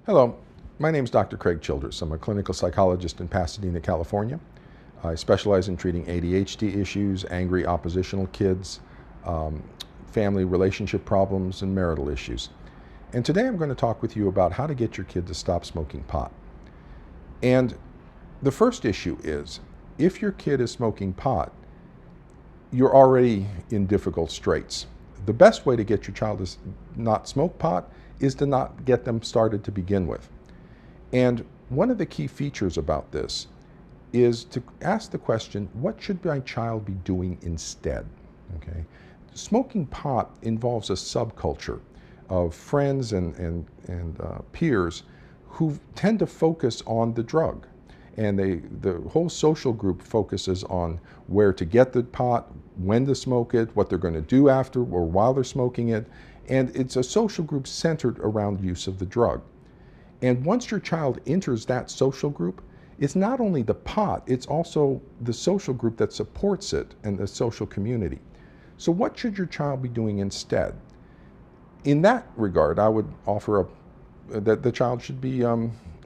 Hello, my name is Dr. Craig Childress. I'm a clinical psychologist in Pasadena, California. I specialize in treating ADHD issues, angry oppositional kids, family relationship problems, and marital issues. And today I'm going to talk with you about how to get your kid to stop smoking pot. And the first issue is, if your kid is smoking pot, you're already in difficult straits. The best way to get your child to not smoke pot is to not get them started to begin with. And one of the key features about this is to ask the question, what should my child be doing instead? Okay? Smoking pot involves a subculture of friends and peers who tend to focus on the drug. And the whole social group focuses on where to get the pot, when to smoke it, what they're going to do after or while they're smoking it. And it's a social group centered around use of the drug. And once your child enters that social group, it's not only the pot, it's also the social group that supports it and the social community. So what should your child be doing instead? In that regard, I would offer that the child should be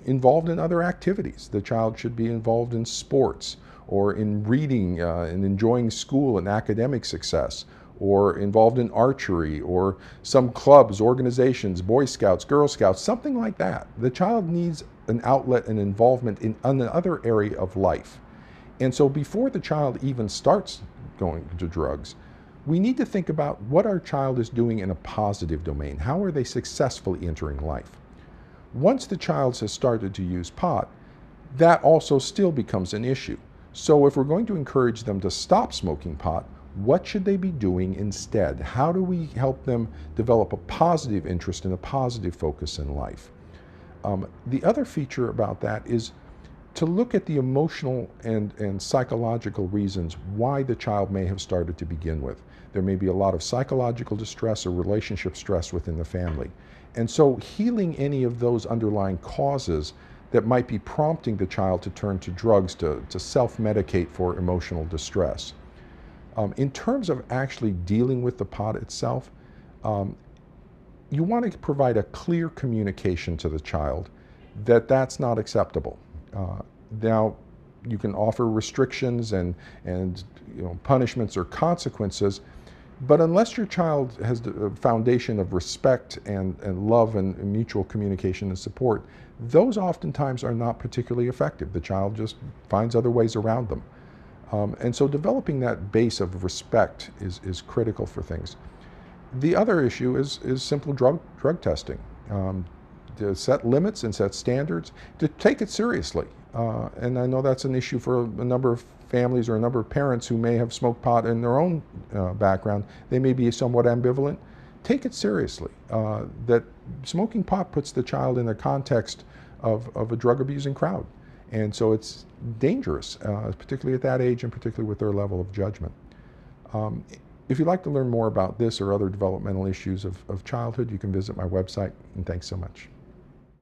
involved in other activities. The child should be involved in sports or in reading and enjoying school and academic success, or involved in archery or some clubs, organizations, Boy Scouts, Girl Scouts, something like that. The child needs an outlet and involvement in another area of life. And so before the child even starts going to drugs, we need to think about what our child is doing in a positive domain. How are they successfully entering life? Once the child has started to use pot, that also still becomes an issue. So if we're going to encourage them to stop smoking pot, what should they be doing instead? How do we help them develop a positive interest and a positive focus in life? The other feature about that is to look at the emotional and psychological reasons why the child may have started to begin with. There may be a lot of psychological distress or relationship stress within the family. And so healing any of those underlying causes that might be prompting the child to turn to drugs to self-medicate for emotional distress. In terms of actually dealing with the pot itself, you want to provide a clear communication to the child that that's not acceptable. Now, you can offer restrictions and punishments or consequences, but unless your child has a foundation of respect and love and mutual communication and support, those oftentimes are not particularly effective. The child just finds other ways around them. And so developing that base of respect is critical for things. The other issue is simple drug testing. To set limits and set standards, to take it seriously. And I know that's an issue for a number of families or a number of parents who may have smoked pot in their own background. They may be somewhat ambivalent. Take it seriously. That smoking pot puts the child in the context of a drug abusing crowd. And so it's dangerous, particularly at that age and particularly with their level of judgment. If you'd like to learn more about this or other developmental issues of childhood, you can visit my website, and thanks so much.